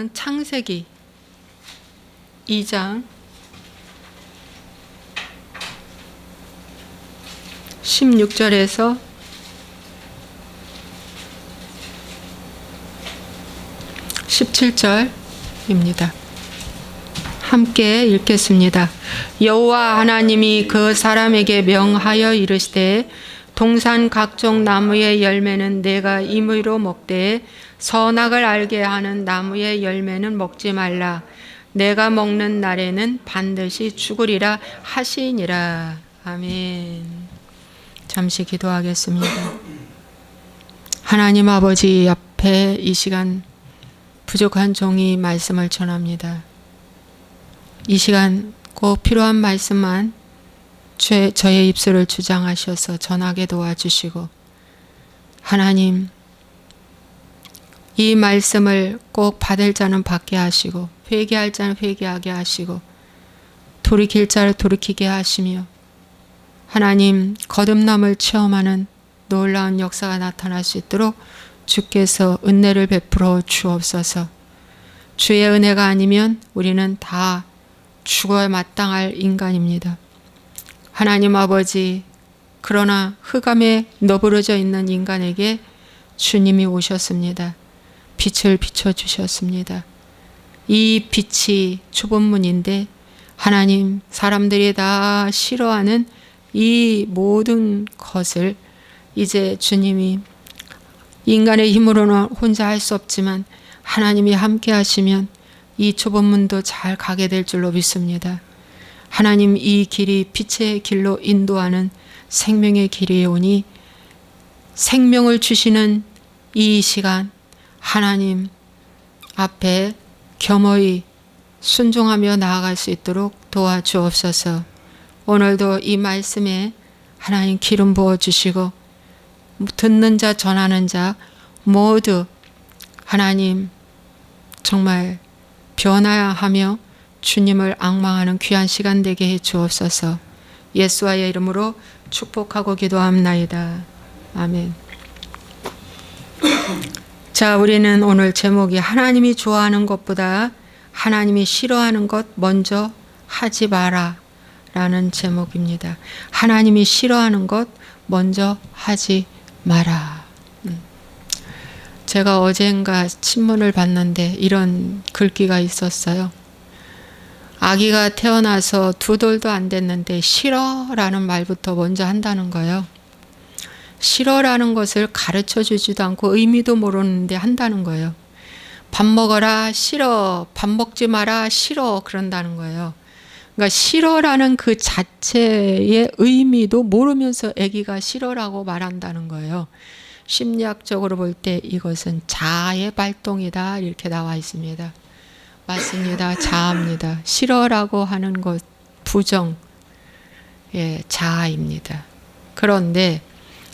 말씀은 창세기 2장 16절에서 17절입니다. 함께 읽겠습니다. 여호와 하나님이 그 사람에게 명하여 이르시되 동산 각종 나무의 열매는 내가 임의로 먹되 선악을 알게 하는 나무의 열매는 먹지 말라. 내가 먹는 날에는 반드시 죽으리라 하시니라. 아멘. 잠시 기도하겠습니다. 하나님 아버지 앞에 이 시간 부족한 종이 말씀을 전합니다. 이 시간 꼭 필요한 말씀만 저의 입술을 주장하셔서 전하게 도와주시고, 하나님 이 말씀을 꼭 받을 자는 받게 하시고 회개할 자는 회개하게 하시고 돌이킬 자를 돌이키게 하시며, 하나님 거듭남을 체험하는 놀라운 역사가 나타날 수 있도록 주께서 은혜를 베풀어 주옵소서. 주의 은혜가 아니면 우리는 다 죽어야 마땅할 인간입니다. 하나님 아버지, 그러나 흑암에 너부러져 있는 인간에게 주님이 오셨습니다. 빛을 비춰주셨습니다. 이 빛이 좁은 문인데 하나님, 사람들이 다 싫어하는 이 모든 것을 이제 주님이 인간의 힘으로는 혼자 할 수 없지만 하나님이 함께 하시면 이 좁은 문도 잘 가게 될 줄로 믿습니다. 하나님, 이 길이 빛의 길로 인도하는 생명의 길이오니 생명을 주시는 이 시간 하나님 앞에 겸허히 순종하며 나아갈 수 있도록 도와주옵소서. 오늘도 이 말씀에 하나님 기름 부어주시고 듣는 자 전하는 자 모두 하나님 정말 변화하며 주님을 앙망하는 귀한 시간 되게 해 주옵소서. 예수와의 이름으로 축복하고 기도합나이다. 아멘. 자, 우리는 오늘 제목이 하나님이 좋아하는 것보다 하나님이 싫어하는 것 먼저 하지 마라 라는 제목입니다. 하나님이 싫어하는 것 먼저 하지 마라. 제가 어젠가 신문을 봤는데 이런 글귀가 있었어요. 아기가 태어나서 2돌도 안 됐는데 싫어라는 말부터 먼저 한다는 거예요. 싫어라는 것을 가르쳐 주지도 않고 의미도 모르는데 한다는 거예요. 밥 먹어라 싫어, 밥 먹지 마라 싫어, 그런다는 거예요. 그러니까 싫어라는 그 자체의 의미도 모르면서 아기가 싫어라고 말한다는 거예요. 심리학적으로 볼 때 이것은 자아의 발동이다 이렇게 나와 있습니다. 맞습니다. 자아입니다. 싫어라고 하는 것 부정, 자아입니다. 그런데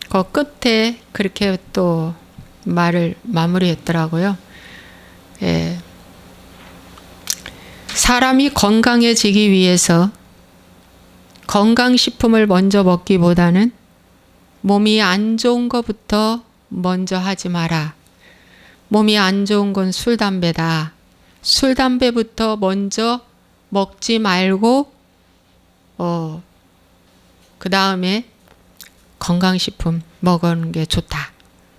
그 끝에 그렇게 또 말을 마무리했더라고요. 사람이 건강해지기 위해서 건강식품을 먼저 먹기보다는 몸이 안 좋은 것부터 먼저 하지 마라. 몸이 안 좋은 건 술, 담배다. 술, 담배부터 먼저 먹지 말고 그 다음에 건강식품 먹는 게 좋다.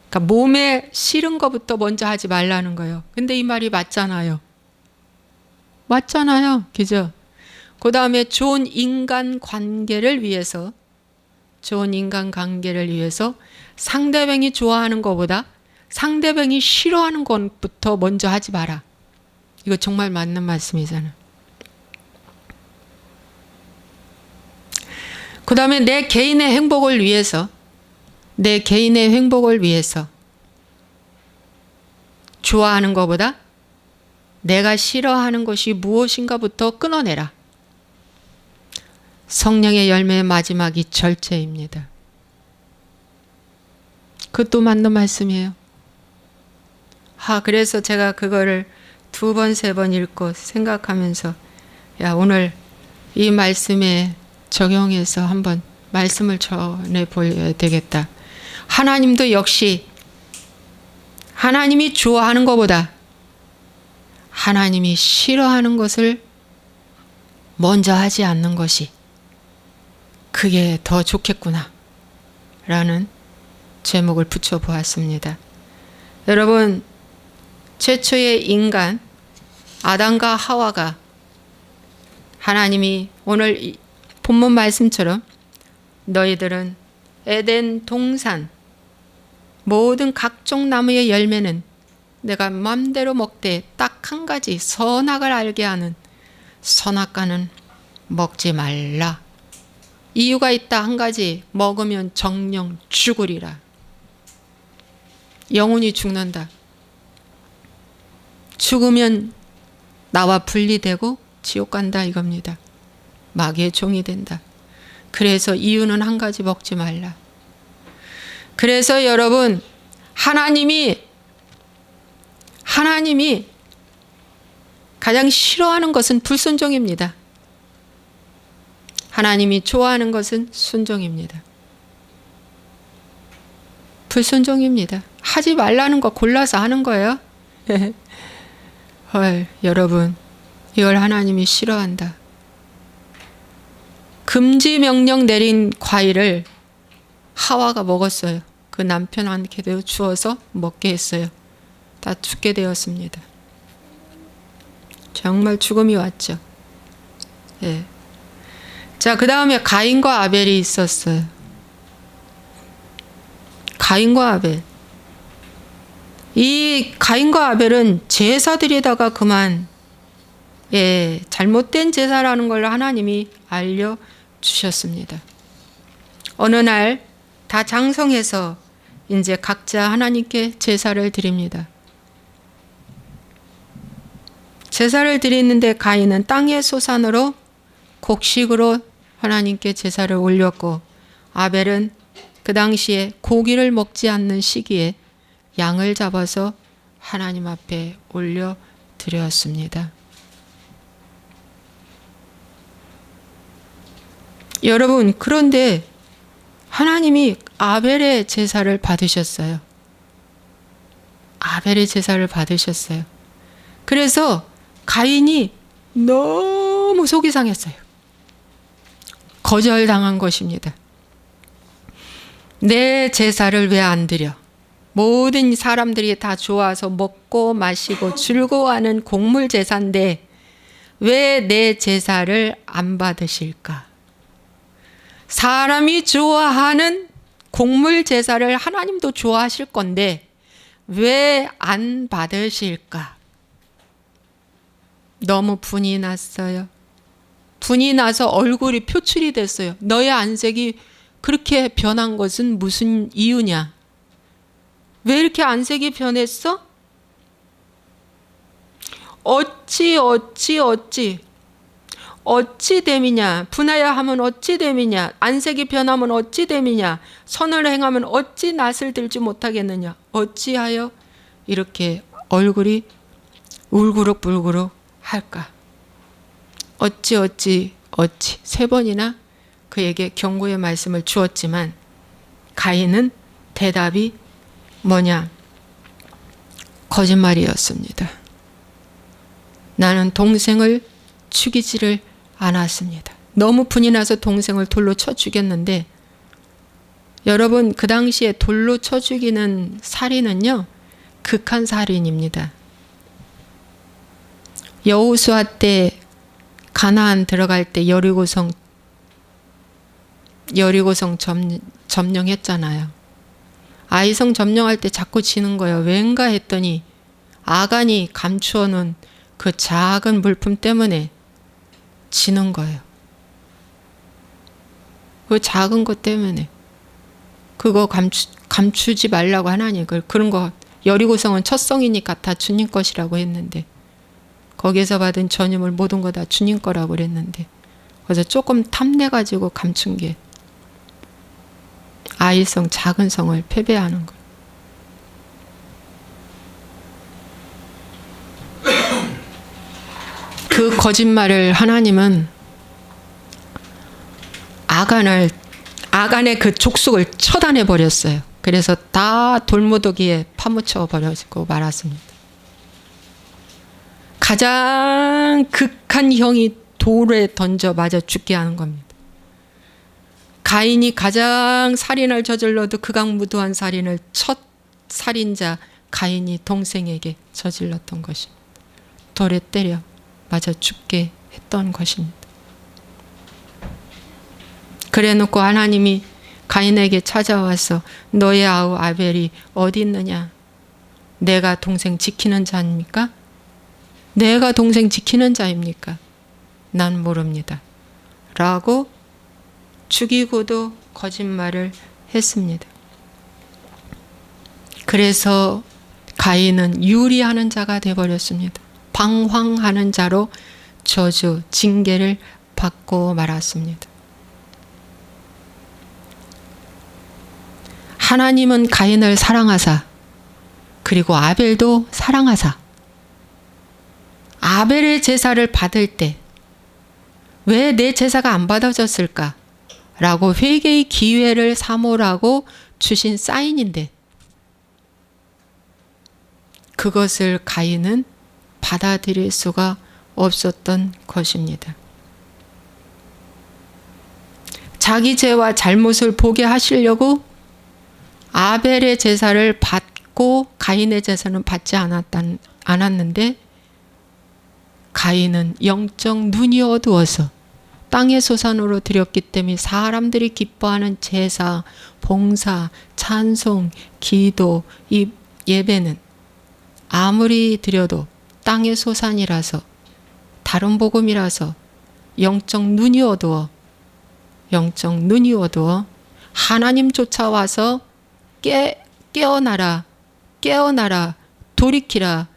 그러니까 몸에 싫은 것부터 먼저 하지 말라는 거예요. 근데 이 말이 맞잖아요. 맞잖아요. 그죠? 그 다음에 좋은 인간관계를 위해서 상대방이 좋아하는 것보다 상대방이 싫어하는 것부터 먼저 하지 마라. 이거 정말 맞는 말씀이잖아요. 그 다음에 내 개인의 행복을 위해서 좋아하는 것보다 내가 싫어하는 것이 무엇인가부터 끊어내라. 성령의 열매의 마지막이 절제입니다. 그것도 맞는 말씀이에요. 그래서 제가 그거를 2번, 3번 읽고 생각하면서 오늘 이 말씀에 적용해서 한번 말씀을 전해보려야 되겠다. 하나님도 역시 하나님이 좋아하는 것보다 하나님이 싫어하는 것을 먼저 하지 않는 것이 그게 더 좋겠구나 라는 제목을 붙여보았습니다. 여러분, 최초의 인간 아담과 하와가 하나님이 오늘 본문 말씀처럼 너희들은 에덴 동산 모든 각종 나무의 열매는 내가 맘대로 먹되 딱 한 가지 선악을 알게 하는 선악과는 먹지 말라. 이유가 있다. 한 가지, 먹으면 정령 죽으리라. 영혼이 죽는다. 죽으면 나와 분리되고 지옥 간다 이겁니다. 마귀의 종이 된다. 그래서 이유는 한 가지, 먹지 말라. 그래서 여러분, 하나님이 가장 싫어하는 것은 불순종입니다. 하나님이 좋아하는 것은 순종입니다. 불순종입니다. 하지 말라는 거 골라서 하는 거예요. 헐, 여러분, 이걸 하나님이 싫어한다. 금지 명령 내린 과일을 하와가 먹었어요. 그 남편한테도 주어서 먹게 했어요. 다 죽게 되었습니다. 정말 죽음이 왔죠. 예. 자, 그 다음에 가인과 아벨이 있었어요. 가인과 아벨. 이 가인과 아벨은 제사드리다가 그만 잘못된 제사라는 걸 하나님이 알려주셨습니다. 어느 날 다 장성해서 이제 각자 하나님께 제사를 드립니다. 제사를 드리는데 가인은 땅의 소산으로 곡식으로 하나님께 제사를 올렸고, 아벨은 그 당시에 고기를 먹지 않는 시기에 양을 잡아서 하나님 앞에 올려드렸습니다. 여러분, 그런데 하나님이 아벨의 제사를 받으셨어요. 아벨의 제사를 받으셨어요. 그래서 가인이 너무 속이 상했어요. 거절당한 것입니다. 내 제사를 왜 안 드려? 모든 사람들이 다 좋아서 먹고 마시고 즐거워하는 곡물 제사인데 왜 내 제사를 안 받으실까? 사람이 좋아하는 곡물 제사를 하나님도 좋아하실 건데 왜 안 받으실까? 너무 분이 났어요. 분이 나서 얼굴이 표출이 됐어요. 너의 안색이 그렇게 변한 것은 무슨 이유냐? 왜 이렇게 안색이 변했어? 어찌 됨이냐? 분하여 하면 어찌 됨이냐? 안색이 변하면 어찌 됨이냐? 선을 행하면 어찌 낯을 들지 못하겠느냐? 어찌하여 이렇게 얼굴이 울그룩불그룩 할까? 어찌 3번이나 그에게 경고의 말씀을 주었지만 가인은 대답이 뭐냐? 거짓말이었습니다. 나는 동생을 죽이지를 않았습니다. 너무 분이 나서 동생을 돌로 쳐 죽였는데, 여러분, 그 당시에 돌로 쳐 죽이는 살인은요, 극한 살인입니다. 여호수아 때 가나안 들어갈 때 여리고성 점령했잖아요. 아이성 점령할 때 자꾸 지는 거예요. 왠가 했더니 아간이 감추어 놓은 그 작은 물품 때문에 지는 거예요. 그 작은 것 때문에. 그거 감추지 말라고 하나님 그런 거, 여리고성은 첫 성이니까 다 주님 것이라고 했는데, 거기에서 받은 전유물 모든 거 다 주님 거라고 그랬는데, 그래서 조금 탐내가지고 감춘 게 아이성 작은 성을 패배하는 거예요. 그 거짓말을 하나님은 아간의 그 족속을 처단해 버렸어요. 그래서 다 돌무더기에 파묻혀 버려지고 말았습니다. 가장 극한 형이 돌에 던져 맞아 죽게 하는 겁니다. 가인이 가장 살인을 저질러도 극악무도한 살인을 첫 살인자 가인이 동생에게 저질렀던 것입니다. 돌에 때려 맞아 죽게 했던 것입니다. 그래놓고 하나님이 가인에게 찾아와서 너의 아우 아벨이 어디 있느냐? 내가 동생 지키는 자입니까? 내가 동생 지키는 자입니까? 난 모릅니다. 라고 죽이고도 거짓말을 했습니다. 그래서 가인은 유리하는 자가 되어버렸습니다. 방황하는 자로 저주, 징계를 받고 말았습니다. 하나님은 가인을 사랑하사 그리고 아벨도 사랑하사 아벨의 제사를 받을 때 왜 내 제사가 안 받아졌을까? 라고 회개의 기회를 삼으라고 주신 사인인데 그것을 가인은 받아들일 수가 없었던 것입니다. 자기 죄와 잘못을 보게 하시려고 아벨의 제사를 받고 가인의 제사는 받지 않았는데 가인은 영적 눈이 어두워서 땅의 소산으로 드렸기 때문에 사람들이 기뻐하는 제사, 봉사, 찬송, 기도, 이 예배는 아무리 드려도 땅의 소산이라서 다른 복음이라서 영적 눈이 어두워 하나님 쫓아와서 깨어나라 돌이키라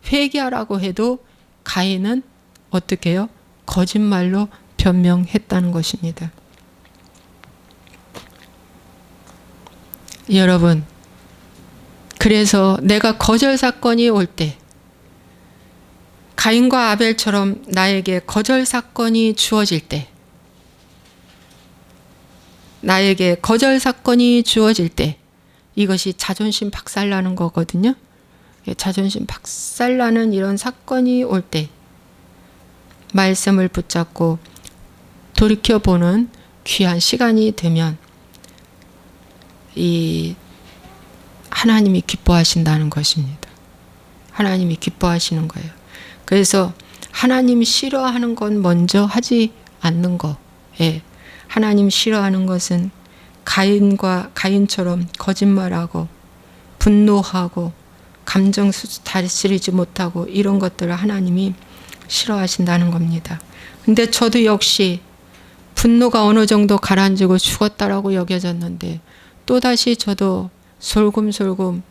회개하라고 해도 가인은 어떻게 해요? 거짓말로 변명했다는 것입니다. 여러분, 그래서 내가 거절 사건이 올 때 가인과 아벨처럼 나에게 거절 사건이 주어질 때 이것이 자존심 박살나는 거거든요. 자존심 박살나는 이런 사건이 올 때 말씀을 붙잡고 돌이켜보는 귀한 시간이 되면 이 하나님이 기뻐하신다는 것입니다. 하나님이 기뻐하시는 거예요. 그래서 하나님 싫어하는 건 먼저 하지 않는 거. 예. 하나님 싫어하는 것은 가인처럼 거짓말하고 분노하고 감정 다스리지 못하고 이런 것들을 하나님이 싫어하신다는 겁니다. 근데 저도 역시 분노가 어느 정도 가라앉고 죽었다라고 여겨졌는데 또다시 저도 솔금솔금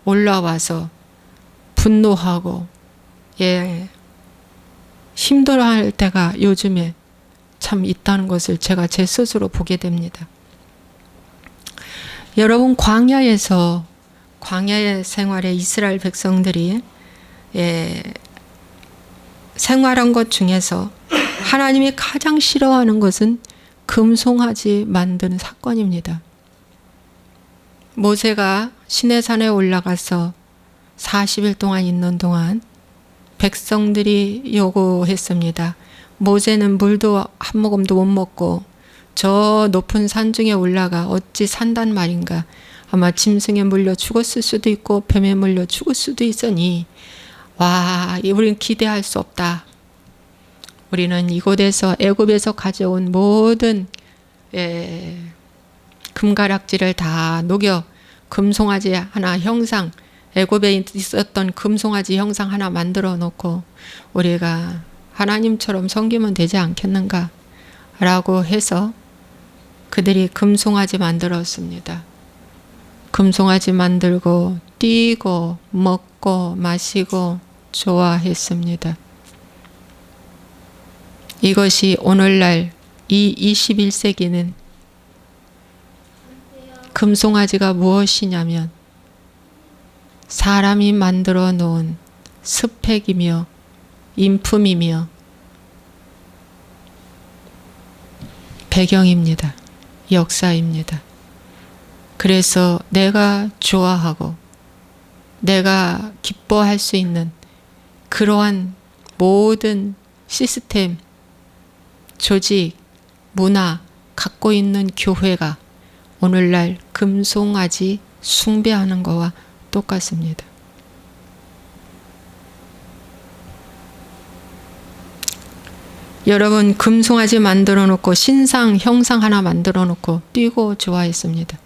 올라와서 분노하고 힘들어할 때가 요즘에 참 있다는 것을 제가 제 스스로 보게 됩니다. 여러분, 광야의 생활에 이스라엘 백성들이 생활한 것 중에서 하나님이 가장 싫어하는 것은 금송아지 만드는 사건입니다. 모세가 시내산에 올라가서 40일 동안 있는 동안 백성들이 요구했습니다. 모세는 물도 한 모금도 못 먹고 저 높은 산 중에 올라가 어찌 산단 말인가. 아마 짐승에 물려 죽었을 수도 있고 뱀에 물려 죽을 수도 있으니 우리는 기대할 수 없다. 우리는 이곳에서 애굽에서 가져온 모든 금가락지를 다 녹여 금송아지 하나 형상, 애굽에 있었던 금송아지 형상 하나 만들어 놓고 우리가 하나님처럼 섬기면 되지 않겠는가 라고 해서 그들이 금송아지 만들었습니다. 금송아지 만들고 뛰고 먹고 마시고 좋아했습니다. 이것이 오늘날 이 21세기는 금송아지가 무엇이냐면 사람이 만들어 놓은 스펙이며 인품이며 배경입니다. 역사입니다. 그래서 내가 좋아하고 내가 기뻐할 수 있는 그러한 모든 시스템, 조직, 문화 갖고 있는 교회가 오늘날 금송아지 숭배하는 거와 똑같습니다. 여러분, 금송아지 만들어 놓고 신상, 형상 하나 만들어 놓고 뛰고 좋아했습니다.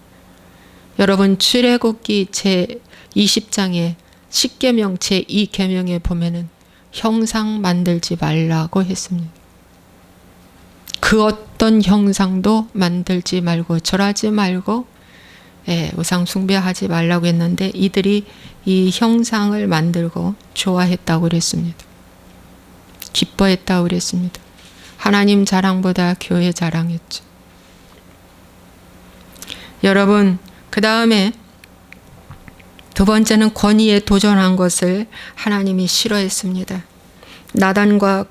여러분, 출애굽기 제20장에 10계명 제2계명에 보면은 형상 만들지 말라고 했습니다. 그 어떤 형상도 만들지 말고 절하지 말고 우상 숭배하지 말라고 했는데 이들이 이 형상을 만들고 좋아했다고 그랬습니다. 기뻐했다고 그랬습니다. 하나님 자랑보다 교회 자랑했죠. 여러분, 그 다음에 두 번째는 권위에 도전한 것을 하나님이 싫어했습니다. 다단과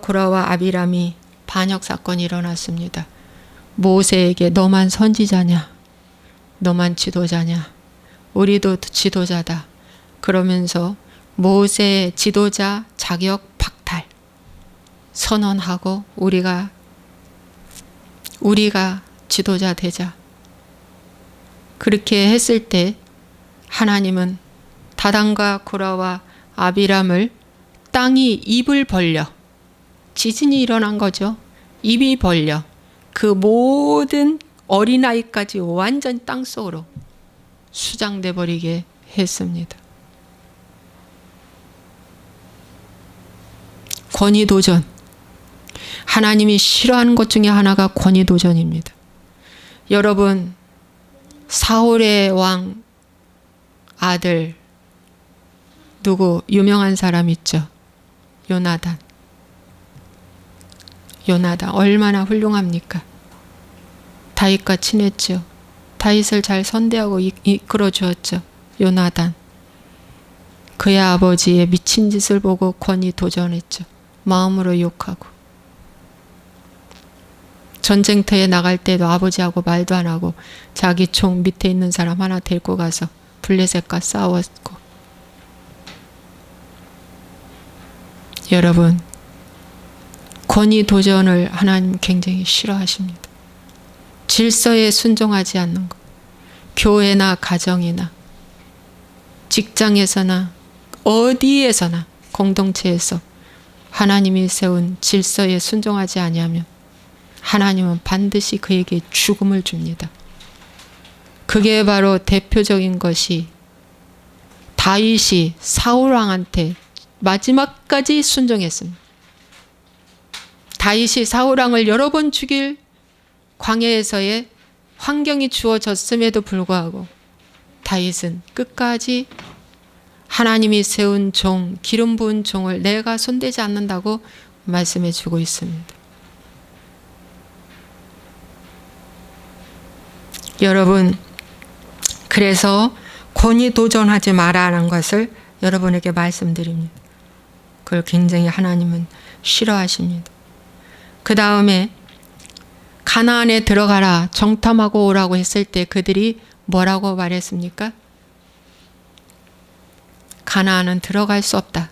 고라와 아비람이 반역 사건이 일어났습니다. 모세에게 너만 선지자냐? 너만 지도자냐? 우리도 지도자다. 그러면서 모세의 지도자 자격 박탈 선언하고 우리가 지도자 되자. 그렇게 했을 때 하나님은 다단과 고라와 아비람을 땅이 입을 벌려, 지진이 일어난 거죠. 입이 벌려 그 모든 어린아이까지 완전 땅속으로 수장돼 버리게 했습니다. 권위도전. 하나님이 싫어하는 것 중에 하나가 권위도전입니다. 여러분, 사울의 왕 아들 누구 유명한 사람 있죠? 요나단 얼마나 훌륭합니까? 다윗과 친했죠. 다윗을 잘 선대하고 이끌어 주었죠. 요나단. 그의 아버지의 미친 짓을 보고 권위 도전했죠. 마음으로 욕하고. 전쟁터에 나갈 때도 아버지하고 말도 안 하고 자기 총 밑에 있는 사람 하나 데리고 가서 블레셋과 싸웠고. 여러분, 권위 도전을 하나님 굉장히 싫어하십니다. 질서에 순종하지 않는 것. 교회나 가정이나 직장에서나 어디에서나 공동체에서 하나님이 세운 질서에 순종하지 아니하면 하나님은 반드시 그에게 죽음을 줍니다. 그게 바로 대표적인 것이 다윗이 사울왕한테 마지막까지 순종했습니다. 다윗이 사울왕을 여러 번 죽일 광야에서의 환경이 주어졌음에도 불구하고 다윗은 끝까지 하나님이 세운 종, 기름 부은 종을 내가 손대지 않는다고 말씀해 주고 있습니다. 여러분, 그래서 권위 도전하지 말라는 것을 여러분에게 말씀드립니다. 그걸 굉장히 하나님은 싫어하십니다. 그 다음에 가나안에 들어가라, 정탐하고 오라고 했을 때 그들이 뭐라고 말했습니까? 가나안은 들어갈 수 없다.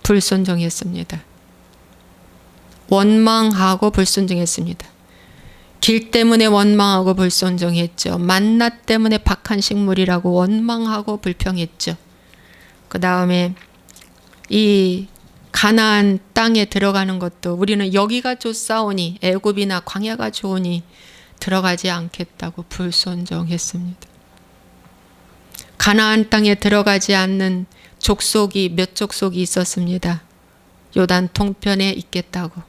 불순종했습니다. 원망하고 불순종했습니다. 길 때문에 원망하고 불순종했죠. 만나 때문에 박한 식물이라고 원망하고 불평했죠. 그 다음에 이 가나안 땅에 들어가는 것도 우리는 여기가 좋사오니 애굽이나 광야가 좋으니 들어가지 않겠다고 불순종했습니다. 가나안 땅에 들어가지 않는 족속이 몇 족속이 있었습니다. 요단 동편에 있겠다고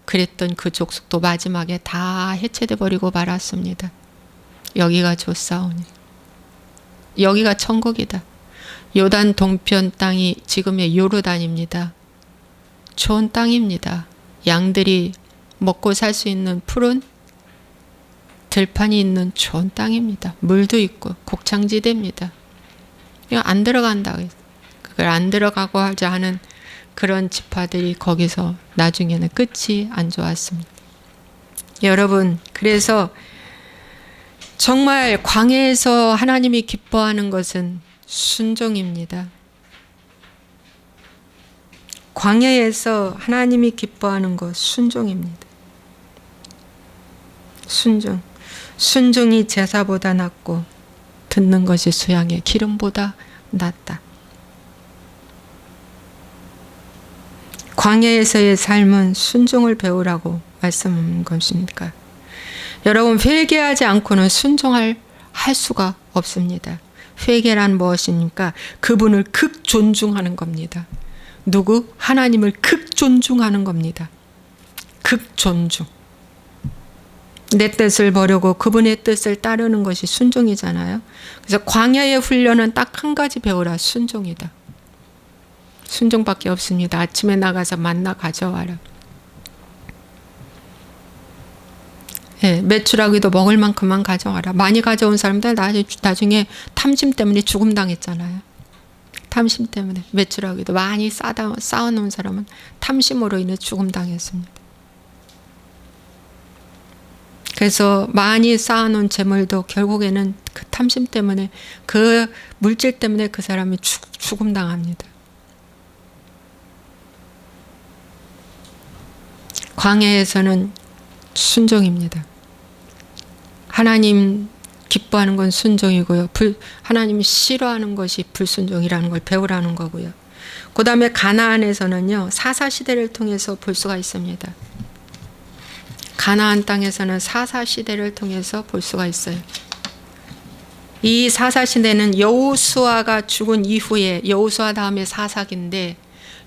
그랬던 그 족속도 마지막에 다 해체돼 버리고 말았습니다. 여기가 좋사오니 여기가 천국이다. 요단 동편 땅이 지금의 요르단입니다. 좋은 땅입니다. 양들이 먹고 살 수 있는 푸른 들판이 있는 좋은 땅입니다. 물도 있고 곡창지대입니다. 이거 안 들어간다. 그걸 안 들어가고 하자 하는 그런 지파들이 거기서 나중에는 끝이 안 좋았습니다. 여러분, 그래서 정말 광야에서 하나님이 기뻐하는 것은 순종입니다. 광야에서 하나님이 기뻐하는 것 순종입니다. 순종. 순종이 제사보다 낫고 듣는 것이 수양의 기름보다 낫다. 광야에서의 삶은 순종을 배우라고 말씀한 것입니까? 여러분, 회개하지 않고는 순종할 수가 없습니다. 회개란 무엇입니까? 그분을 극존중하는 겁니다. 누구? 하나님을 극존중하는 겁니다. 극존중. 내 뜻을 버리고 그분의 뜻을 따르는 것이 순종이잖아요. 그래서 광야의 훈련은 딱 한 가지 배우라. 순종이다. 순종밖에 없습니다. 아침에 나가서 만나 가져와라. 예, 매출하기도 먹을 만큼만 가져와라. 많이 가져온 사람들 나중에 탐심 때문에 죽음 당했잖아요. 탐심 때문에 매출하기도 많이 쌓아놓은 사람은 탐심으로 인해 죽음 당했습니다. 그래서 많이 쌓아놓은 재물도 결국에는 그 탐심 때문에, 그 물질 때문에 그 사람이 죽음 당합니다. 광야에서는 순종입니다. 하나님 기뻐하는 건 순종이고요. 하나님이 싫어하는 것이 불순종이라는 걸 배우라는 거고요. 그 다음에 가나안에서는요, 사사시대를 통해서 볼 수가 있습니다. 가나안 땅에서는 사사시대를 통해서 볼 수가 있어요. 이 사사시대는 여호수아가 죽은 이후에, 여호수아 다음에 사사기인데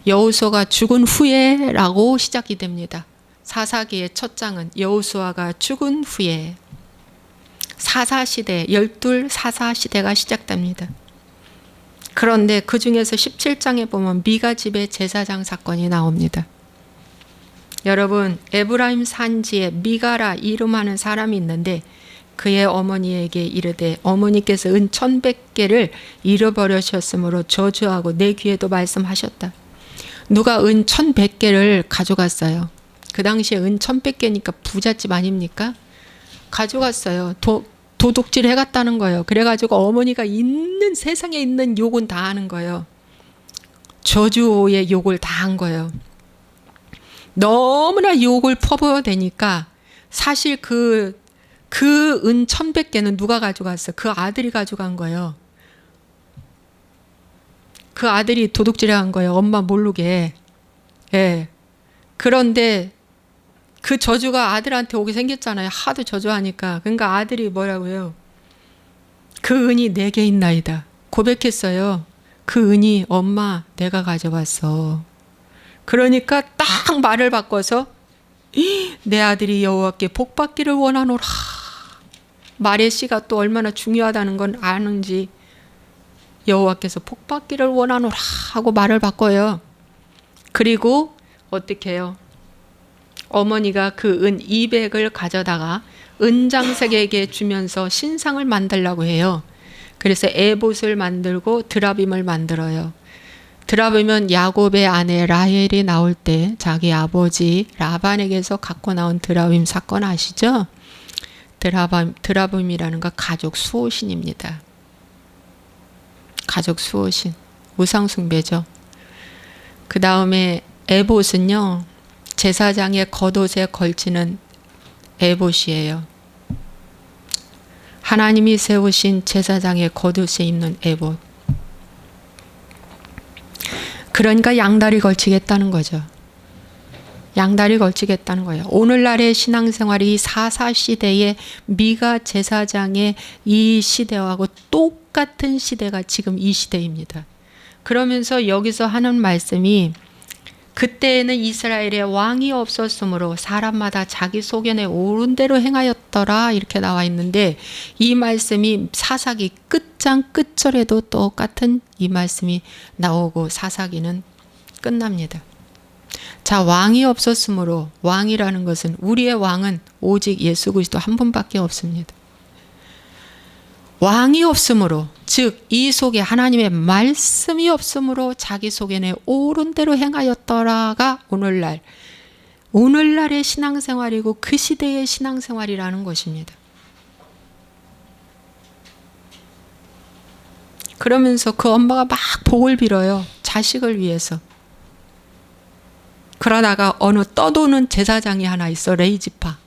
여호수아가 죽은 후에라고 시작이 됩니다. 사사기의 첫 장은 여호수아가 죽은 후에 사사시대, 12 사사시대가 시작됩니다. 그런데 그 중에서 17장에 보면 미가 집의 제사장 사건이 나옵니다. 여러분, 에브라임 산지에 미가라 이름하는 사람이 있는데 그의 어머니에게 이르되 어머니께서 은 1100개를 잃어버리셨으므로 저주하고 내 귀에도 말씀하셨다. 누가 은 1100개를 가져갔어요. 그 당시에 은 1100개니까 부잣집 아닙니까? 가져갔어요. 도둑질 해갔다는 거예요. 그래가지고 어머니가 세상에 있는 욕은 다 하는 거예요. 저주의 욕을 다 한 거예요. 너무나 욕을 퍼부어대니까 사실 그 은 1100개는 누가 가져갔어요? 그 아들이 가져간 거예요. 그 아들이 도둑질을 한 거예요. 엄마 모르게. 예. 그런데 그 저주가 아들한테 오게 생겼잖아요. 하도 저주하니까. 그러니까 아들이 뭐라고요? 그 은이 내게 있나이다. 고백했어요. 그 은이 엄마 내가 가져갔어. 그러니까 딱 말을 바꿔서 내 아들이 여호와께 복받기를 원하노라. 말의 씨가 또 얼마나 중요하다는 건 아는지 여호와께서 복받기를 원하노라 하고 말을 바꿔요. 그리고 어떻게 해요? 어머니가 그 은 200을 가져다가 은장색에게 주면서 신상을 만들려고 해요. 그래서 에봇을 만들고 드라빔을 만들어요. 드라빔은 야곱의 아내 라헬이 나올 때 자기 아버지 라반에게서 갖고 나온 드라빔 사건 아시죠? 드라빔이라는 건 가족 수호신입니다. 가족 수호신, 우상 숭배죠. 그 다음에 에봇은요, 제사장의 겉옷에 걸치는 에봇이에요. 하나님이 세우신 제사장의 겉옷에 입는 에봇. 그러니까 양다리 걸치겠다는 거죠. 양다리 걸치겠다는 거예요. 오늘날의 신앙생활이 사사시대의 미가 제사장의 이 시대하고 똑같은 시대가 지금 이 시대입니다. 그러면서 여기서 하는 말씀이 그때에는 이스라엘에 왕이 없었으므로 사람마다 자기 소견에 옳은 대로 행하였더라 이렇게 나와 있는데 이 말씀이 사사기 끝장 끝절에도 똑같은 이 말씀이 나오고 사사기는 끝납니다. 자, 왕이 없었으므로, 왕이라는 것은 우리의 왕은 오직 예수 그리스도 한 분밖에 없습니다. 왕이 없으므로, 즉 이 속에 하나님의 말씀이 없으므로 자기 소견에 옳은 대로 행하였더라가 오늘날의 신앙생활이고 그 시대의 신앙생활이라는 것입니다. 그러면서 그 엄마가 막 복을 빌어요. 자식을 위해서. 그러다가 어느 떠도는 제사장이 하나 있어. 레이지파.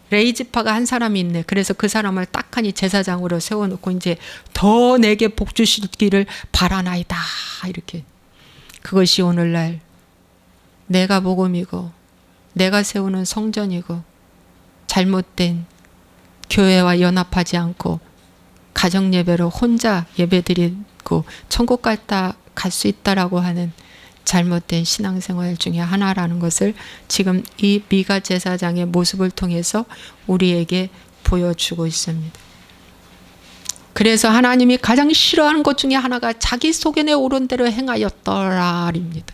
레이지파가 한 사람이 있네. 그래서 그 사람을 딱하니 제사장으로 세워놓고 이제 더 내게 복 주시기를 바라나이다. 이렇게. 그것이 오늘날 내가 복음이고 내가 세우는 성전이고 잘못된 교회와 연합하지 않고 가정예배로 혼자 예배드리고 천국 갈 수 있다라고 하는 잘못된 신앙생활 중에 하나라는 것을 지금 이 미가 제사장의 모습을 통해서 우리에게 보여주고 있습니다. 그래서 하나님이 가장 싫어하는 것 중에 하나가 자기 소견에 오른 대로 행하였더라입니다.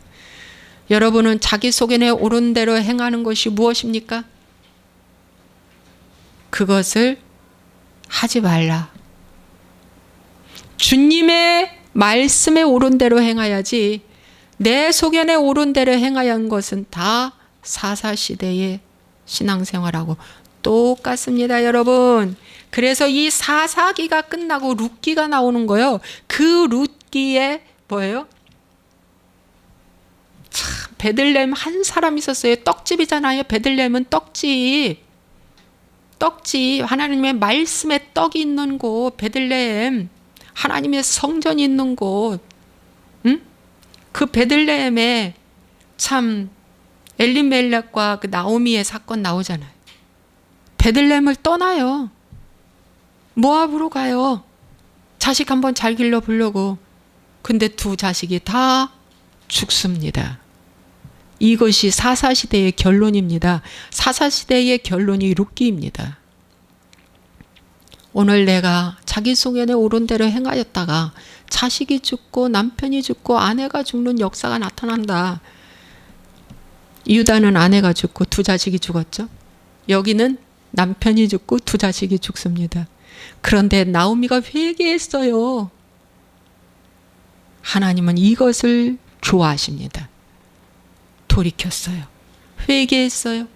여러분은 자기 소견에 오른 대로 행하는 것이 무엇입니까? 그것을 하지 말라. 주님의 말씀에 오른 대로 행해야지 내 소견에 오른 대로 행하여 한 것은 다 사사시대의 신앙생활하고 똑같습니다, 여러분. 그래서 이 사사기가 끝나고 룻기가 나오는 거예요. 그 룻기에 뭐예요? 참, 베들레헴 한 사람 있었어요. 떡집이잖아요. 베들레헴은 떡집. 떡집. 하나님의 말씀에 떡이 있는 곳. 베들레헴. 하나님의 성전이 있는 곳. 응? 그 베들레헴에 참 엘리멜렉과 그 나오미의 사건 나오잖아요. 베들레헴을 떠나요. 모압으로 가요. 자식 한번 잘 길러보려고. 근데 두 자식이 다 죽습니다. 이것이 사사시대의 결론입니다. 사사시대의 결론이 룻기입니다. 오늘 내가 자기 소견에 오른 대로 행하였다가 자식이 죽고 남편이 죽고 아내가 죽는 역사가 나타난다. 유다는 아내가 죽고 두 자식이 죽었죠. 여기는 남편이 죽고 두 자식이 죽습니다. 그런데 나오미가 회개했어요. 하나님은 이것을 좋아하십니다. 돌이켰어요. 회개했어요.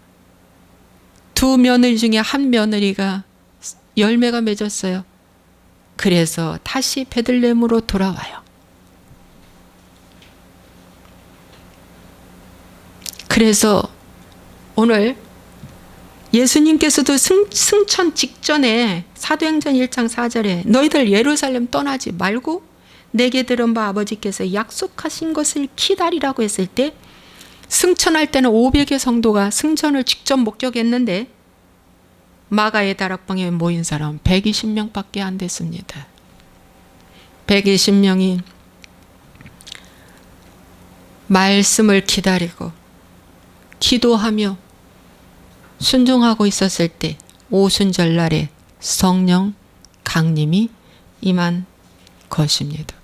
두 며느리 중에 한 며느리가 열매가 맺었어요. 그래서 다시 베들레헴으로 돌아와요. 그래서 오늘 예수님께서도 승천 직전에 사도행전 1장 4절에 너희들 예루살렘 떠나지 말고 내게 들은 바 아버지께서 약속하신 것을 기다리라고 했을 때 승천할 때는 500의 성도가 승천을 직접 목격했는데 마가의 다락방에 모인 사람 120명밖에 안 됐습니다. 120명이 말씀을 기다리고 기도하며 순종하고 있었을 때 오순절날에 성령 강림이 임한 것입니다.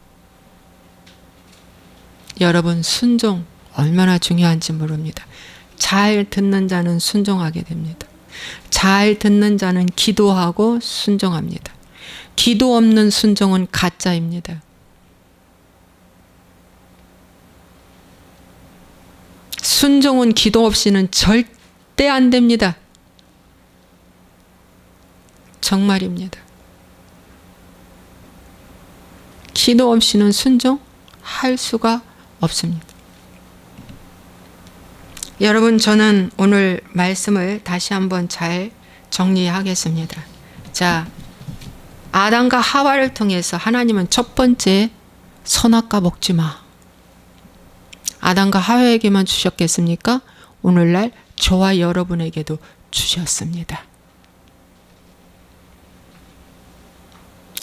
여러분, 순종 얼마나 중요한지 모릅니다. 잘 듣는 자는 순종하게 됩니다. 잘 듣는 자는 기도하고 순종합니다. 기도 없는 순종은 가짜입니다. 순종은 기도 없이는 절대 안 됩니다. 정말입니다. 기도 없이는 순종할 수가 없습니다. 여러분, 저는 오늘 말씀을 다시 한번 잘 정리하겠습니다. 자, 아담과 하와를 통해서 하나님은 첫 번째 선악과 먹지 마. 아담과 하와에게만 주셨겠습니까? 오늘날 저와 여러분에게도 주셨습니다.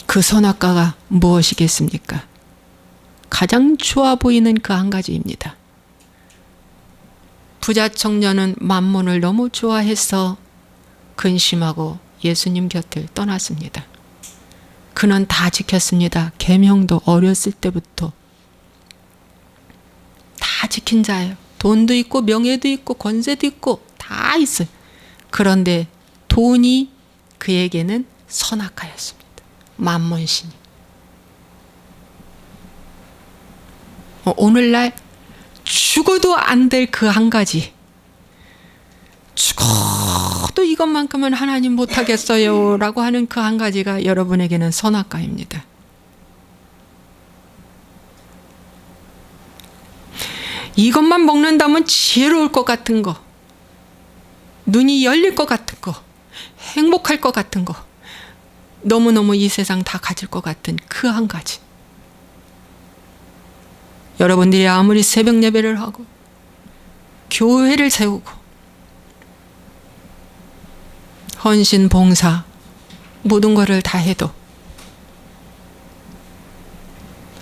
그 선악과가 무엇이겠습니까? 가장 좋아 보이는 그 한 가지입니다. 부자 청년은 만몬을 너무 좋아해서 근심하고 예수님 곁을 떠났습니다. 그는 다 지켰습니다. 계명도 어렸을 때부터 다 지킨 자예요. 돈도 있고 명예도 있고 권세도 있고 다 있어요. 그런데 돈이 그에게는 선악과였습니다. 만몬신이. 오늘날 죽어도 안 될 그 한 가지. 죽어도 이것만큼은 하나님 못하겠어요 라고 하는 그 한 가지가 여러분에게는 선악과입니다. 이것만 먹는다면 지혜로울 것 같은 거, 눈이 열릴 것 같은 거, 행복할 것 같은 거, 너무너무 이 세상 다 가질 것 같은 그 한 가지. 여러분들이 아무리 새벽 예배를 하고 교회를 세우고 헌신, 봉사, 모든 것을 다 해도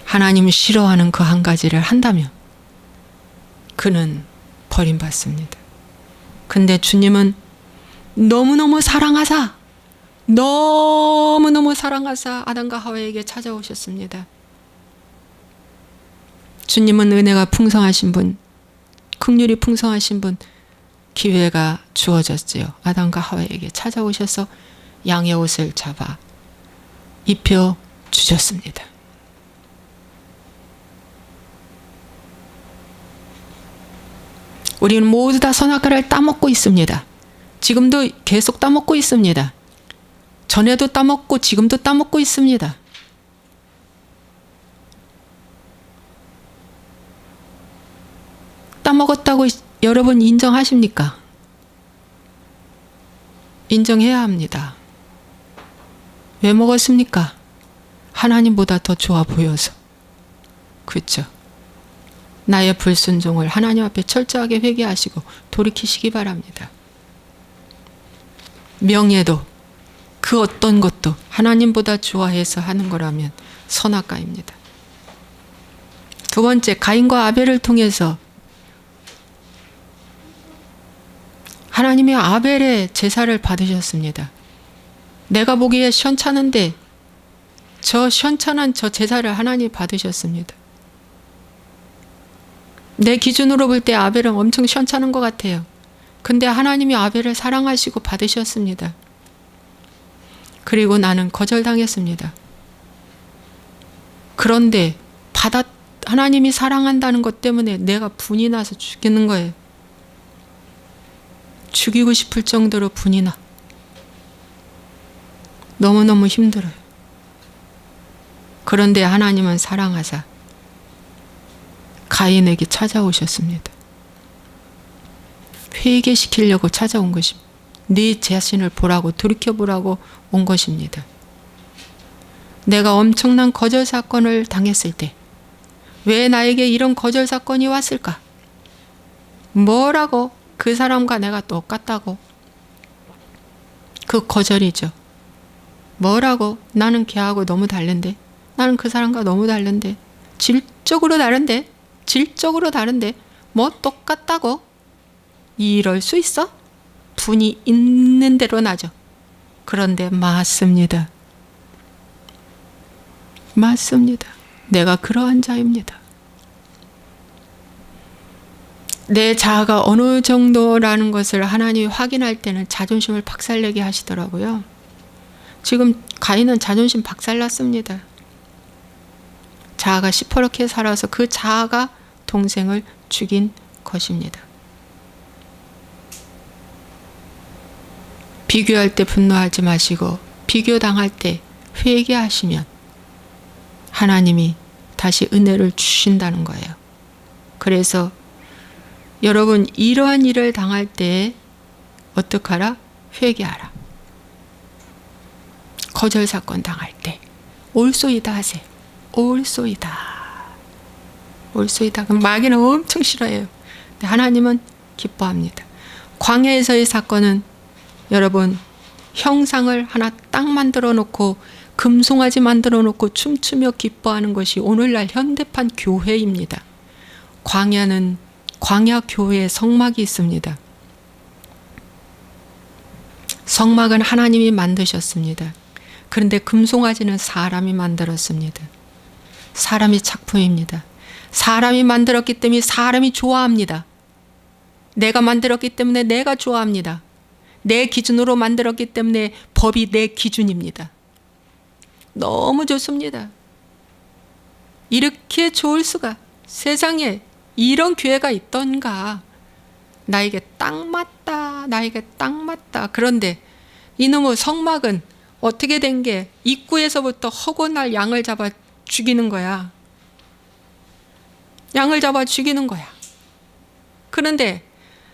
하나님 싫어하는 그 한 가지를 한다면 그는 버림받습니다. 근데 주님은 너무너무 사랑하사 아담과 하와에게 찾아오셨습니다. 주님은 은혜가 풍성하신 분, 긍휼이 풍성하신 분, 기회가 주어졌지요. 아담과 하와에게 찾아오셔서 양의 옷을 잡아 입혀 주셨습니다. 우리는 모두 다 선악과를 따먹고 있습니다. 지금도 계속 따먹고 있습니다. 전에도 따먹고 지금도 따먹고 있습니다. 따먹었다고 여러분 인정하십니까? 인정해야 합니다. 왜 먹었습니까? 하나님보다 더 좋아 보여서. 그렇죠? 나의 불순종을 하나님 앞에 철저하게 회개하시고 돌이키시기 바랍니다. 명예도 그 어떤 것도 하나님보다 좋아해서 하는 거라면 선악과입니다. 두 번째, 가인과 아벨을 통해서 하나님이 아벨의 제사를 받으셨습니다. 내가 보기에 시원찮은데 저 시원찮은 저 제사를 하나님이 받으셨습니다. 내 기준으로 볼 때 아벨은 엄청 시원찮은 것 같아요. 근데 하나님이 아벨을 사랑하시고 받으셨습니다. 그리고 나는 거절당했습니다. 그런데 하나님이 사랑한다는 것 때문에 내가 분이 나서 죽겠는 거예요. 죽이고 싶을 정도로 분이 나. 너무너무 힘들어요. 그런데 하나님은 사랑하사 가인에게 찾아오셨습니다. 회개시키려고 찾아온 것입니다. 네 자신을 보라고, 돌이켜보라고 온 것입니다. 내가 엄청난 거절 사건을 당했을 때 왜 나에게 이런 거절 사건이 왔을까? 뭐라고? 그 사람과 내가 똑같다고? 그 거절이죠. 뭐라고? 나는 걔하고 너무 다른데, 나는 그 사람과 너무 다른데, 질적으로 다른데, 뭐 똑같다고? 이럴 수 있어? 분이 있는 대로 나죠. 그런데 맞습니다. 내가 그러한 자입니다. 내 자아가 어느 정도라는 것을 하나님이 확인할 때는 자존심을 박살내게 하시더라고요. 지금 가인은 자존심 박살났습니다. 자아가 시퍼렇게 살아서 그 자아가 동생을 죽인 것입니다. 비교할 때 분노하지 마시고 비교당할 때 회개하시면 하나님이 다시 은혜를 주신다는 거예요. 그래서 여러분 이러한 일을 당할 때 어떡하라? 회개하라. 거절 사건 당할 때 올소이다 하세요. 올소이다. 그럼 마귀는 엄청 싫어해요. 근데 하나님은 기뻐합니다. 광야에서의 사건은 여러분 형상을 하나 딱 만들어 놓고 금송아지 만들어 놓고 춤추며 기뻐하는 것이 오늘날 현대판 교회입니다. 광야는 광야 교회에 성막이 있습니다. 성막은 하나님이 만드셨습니다. 그런데 금송아지는 사람이 만들었습니다. 사람이 작품입니다. 사람이 만들었기 때문에 사람이 좋아합니다. 내가 만들었기 때문에 내가 좋아합니다. 내 기준으로 만들었기 때문에 법이 내 기준입니다. 너무 좋습니다. 이렇게 좋을 수가, 세상에 이런 교회가 있던가. 나에게 딱 맞다. 그런데 이놈의 성막은 어떻게 된 게 입구에서부터 허고날 양을 잡아 죽이는 거야. 그런데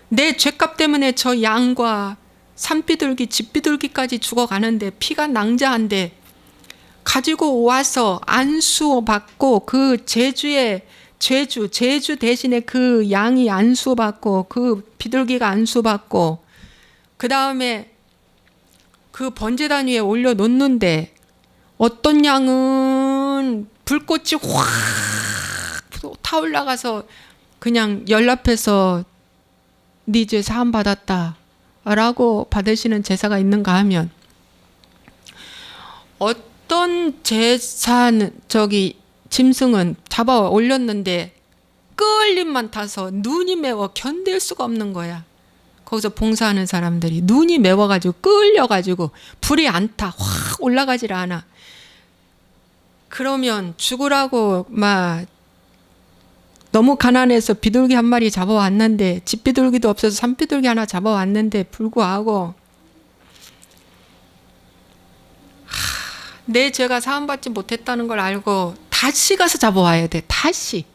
내 죄값 때문에 저 양과 산비둘기, 집비둘기까지 죽어가는데 피가 낭자한데 가지고 와서 안수받고 그 제주 대신에 그 양이 안수받고 그 비둘기가 안수받고 그 다음에 그 번제단 위에 올려놓는데 어떤 양은 불꽃이 확 타올라가서 그냥 연락해서 네 죄 사함 받았다 라고 받으시는 제사가 있는가 하면, 어떤 짐승은 잡아 올렸는데 끌림만 타서 눈이 매워 견딜 수가 없는 거야. 거기서 봉사하는 사람들이 눈이 매워가지고 끌려가지고 불이 안 타, 확 올라가질 않아. 그러면 죽으라고 막 너무 가난해서 비둘기 한 마리 잡아왔는데, 집비둘기도 없어서 산비둘기 하나 잡아왔는데 불구하고 내 죄가 사함받지 못했다는 걸 알고 다시 가서 잡아와야 돼. 다시.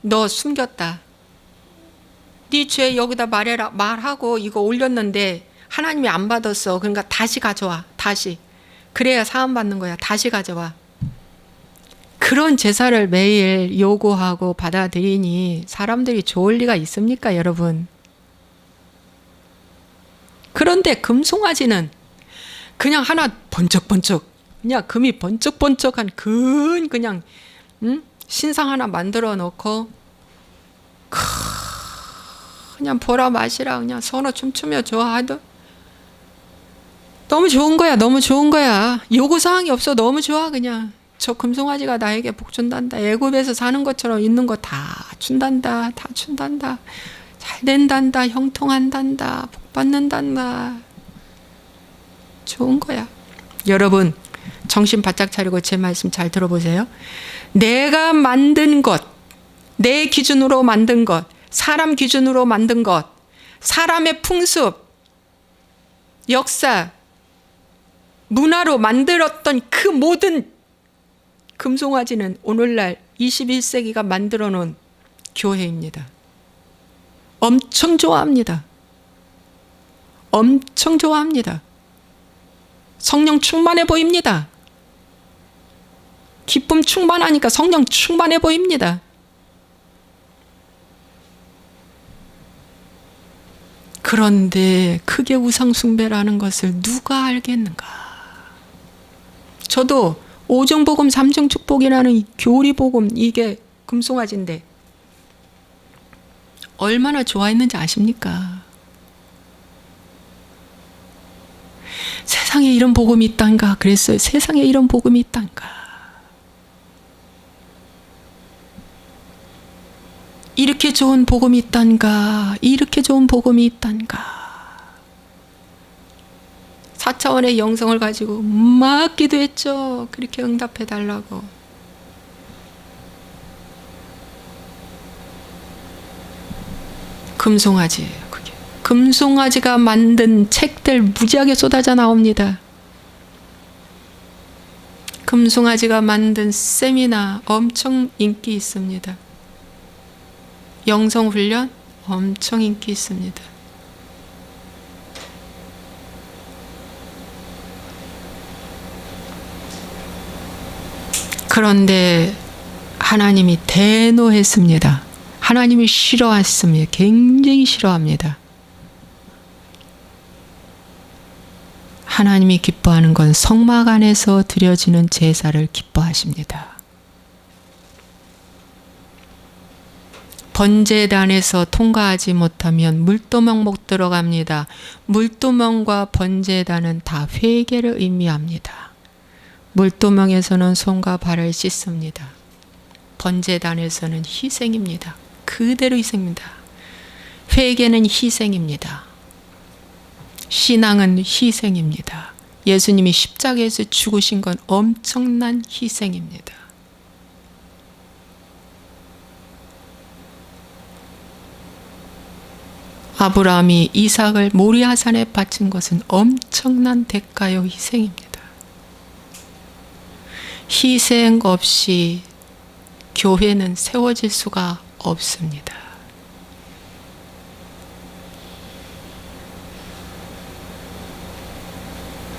너 숨겼다. 네 죄 여기다 말해라. 말하고 이거 올렸는데 하나님이 안 받았어. 그러니까 다시 가져와. 다시. 그래야 사함받는 거야. 다시 가져와. 그런 제사를 매일 요구하고 받아들이니 사람들이 좋을 리가 있습니까, 여러분? 그런데 금송아지는 그냥 하나 번쩍번쩍, 그냥 금이 번쩍번쩍한 그냥 신상 하나 만들어 놓고 그냥 보라 마시라 그냥 서로 춤추며 좋아하던, 너무 좋은 거야. 너무 좋은 거야. 요구사항이 없어. 너무 좋아. 그냥 저 금송아지가 나에게 복 준단다. 애굽에서 사는 것처럼 있는 거 다 준단다. 다 준단다. 잘 된단다. 형통한단다. 복 받는단다. 좋은 거야. 여러분 정신 바짝 차리고 제 말씀 잘 들어보세요. 내가 만든 것, 내 기준으로 만든 것, 사람 기준으로 만든 것, 사람의 풍습, 역사, 문화로 만들었던 그 모든 금송아지는 오늘날 21세기가 만들어 놓은 교회입니다. 엄청 좋아합니다. 엄청 좋아합니다. 성령 충만해 보입니다. 기쁨 충만하니까 성령 충만해 보입니다. 그런데 그게 우상숭배라는 것을 누가 알겠는가? 저도 오정복음 삼중축복이라는 이 교리복음, 이게 금송아지인데 얼마나 좋아했는지 아십니까? 세상에 이런 복음이 있단가 그랬어요. 세상에 이런 복음이 있단가. 이렇게 좋은 복음이 있단가. 이렇게 좋은 복음이 있단가. 4차원의 영성을 가지고 막 기도했죠. 그렇게 응답해 달라고. 금송아지예요. 그게. 금송아지가 만든 책들 무지하게 쏟아져 나옵니다. 금송아지가 만든 세미나 엄청 인기 있습니다. 영성훈련 엄청 인기 있습니다. 그런데 하나님이 대노했습니다. 하나님이 싫어했습니다. 굉장히 싫어합니다. 하나님이 기뻐하는 건 성막 안에서 드려지는 제사를 기뻐하십니다. 번제단에서 통과하지 못하면 물도멍 못 들어갑니다. 물도멍과 번제단은 다 회개를 의미합니다. 물도멍에서는 손과 발을 씻습니다. 번제단에서는 희생입니다. 그대로 희생입니다. 회개는 희생입니다. 신앙은 희생입니다. 예수님이 십자가에서 죽으신 건 엄청난 희생입니다. 아브라함이 이삭을 모리아산에 바친 것은 엄청난 대가요 희생입니다. 희생 없이 교회는 세워질 수가 없습니다.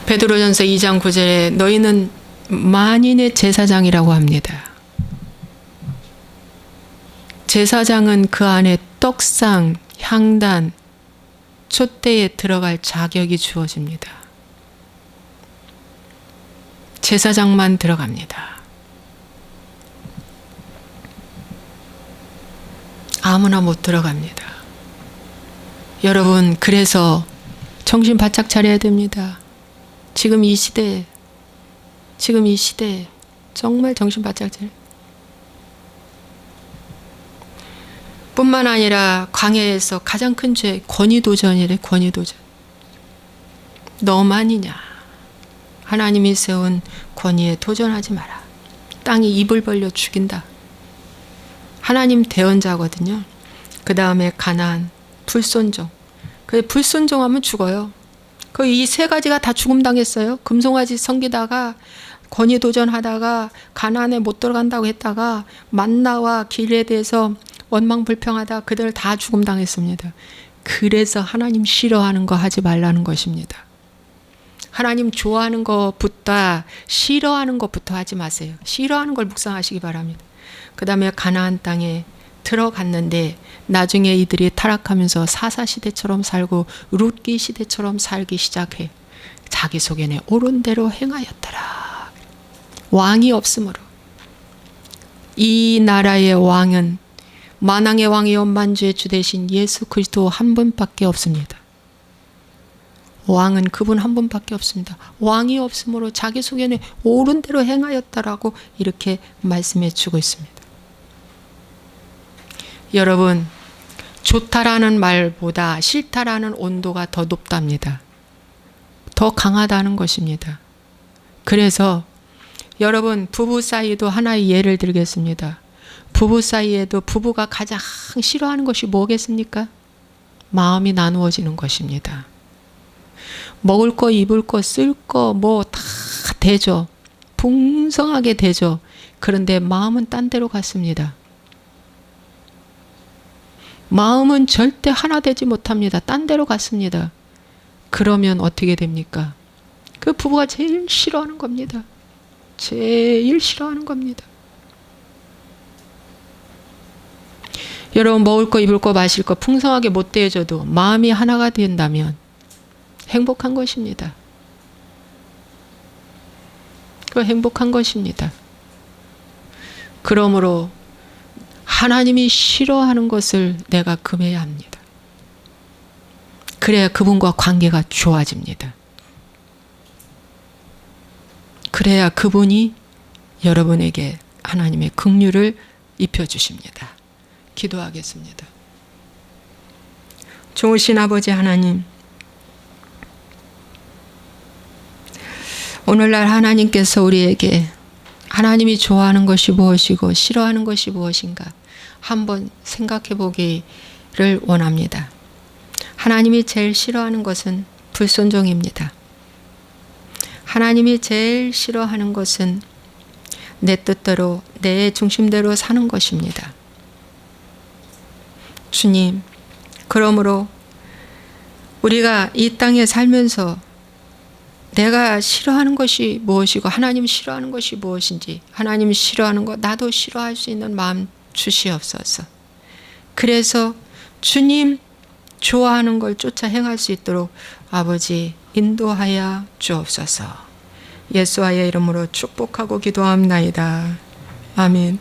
베드로전서 2장 9절에 너희는 만인의 제사장이라고 합니다. 제사장은 그 안에 떡상, 향단, 촛대에 들어갈 자격이 주어집니다. 제사장만 들어갑니다. 아무나 못 들어갑니다. 여러분, 그래서 정신 바짝 차려야 됩니다. 지금 이 시대에 정말 정신 바짝 차려야 돼요. 뿐만 아니라 광야에서 가장 큰 죄, 권위도전이래. 권위도전. 너만이냐. 하나님이 세운 권위에 도전하지 마라. 땅이 입을 벌려 죽인다. 하나님 대언자거든요. 그 다음에 가나안, 불순종. 그 불순종하면 죽어요. 그 이 세 가지가 다 죽음 당했어요. 금송아지 섬기다가 권위도전하다가 가나안에 못 들어간다고 했다가 만나와 길에 대해서 원망불평하다 그들 다 죽음 당했습니다. 그래서 하나님 싫어하는 거 하지 말라는 것입니다. 하나님 좋아하는 것보다 싫어하는 것부터 하지 마세요. 싫어하는 걸 묵상하시기 바랍니다. 그 다음에 가나안 땅에 들어갔는데 나중에 이들이 타락하면서 사사시대처럼 살고 룻기 시대처럼 살기 시작해. 자기 속에는 옳은 대로 행하였더라. 왕이 없으므로. 이 나라의 왕은 만왕의 왕이요 만주의 주 되신 예수 그리스도 한 분밖에 없습니다. 왕은 그분 한 분밖에 없습니다. 왕이 없으므로 자기 속에는 옳은 대로 행하였다라고 이렇게 말씀해 주고 있습니다. 여러분, 좋다라는 말보다 싫다라는 온도가 더 높답니다. 더 강하다는 것입니다. 그래서 여러분, 부부 사이도 하나의 예를 들겠습니다. 부부 사이에도 부부가 가장 싫어하는 것이 뭐겠습니까? 마음이 나누어지는 것입니다. 먹을 거, 입을 거, 쓸 거 뭐 다 되죠. 풍성하게 되죠. 그런데 마음은 딴 데로 갔습니다. 마음은 절대 하나 되지 못합니다. 딴 데로 갔습니다. 그러면 어떻게 됩니까? 그 부부가 제일 싫어하는 겁니다. 제일 싫어하는 겁니다. 여러분, 먹을 거, 입을 거, 마실 거 풍성하게 못 대해줘도 마음이 하나가 된다면 행복한 것입니다. 그 행복한 것입니다. 그러므로 하나님이 싫어하는 것을 내가 금해야 합니다. 그래야 그분과 관계가 좋아집니다. 그래야 그분이 여러분에게 하나님의 긍휼을 입혀주십니다. 기도하겠습니다. 좋으신 아버지 하나님, 오늘날 하나님께서 우리에게 하나님이 좋아하는 것이 무엇이고 싫어하는 것이 무엇인가 한번 생각해 보기를 원합니다. 하나님이 제일 싫어하는 것은 불순종입니다. 하나님이 제일 싫어하는 것은 내 뜻대로 내 중심대로 사는 것입니다. 주님, 그러므로 우리가 이 땅에 살면서 내가 싫어하는 것이 무엇이고 하나님 싫어하는 것이 무엇인지, 하나님 싫어하는 것 나도 싫어할 수 있는 마음 주시옵소서. 그래서 주님 좋아하는 걸 쫓아 행할 수 있도록 아버지 인도하여 주옵소서. 예수와의 이름으로 축복하고 기도합나이다. 아멘.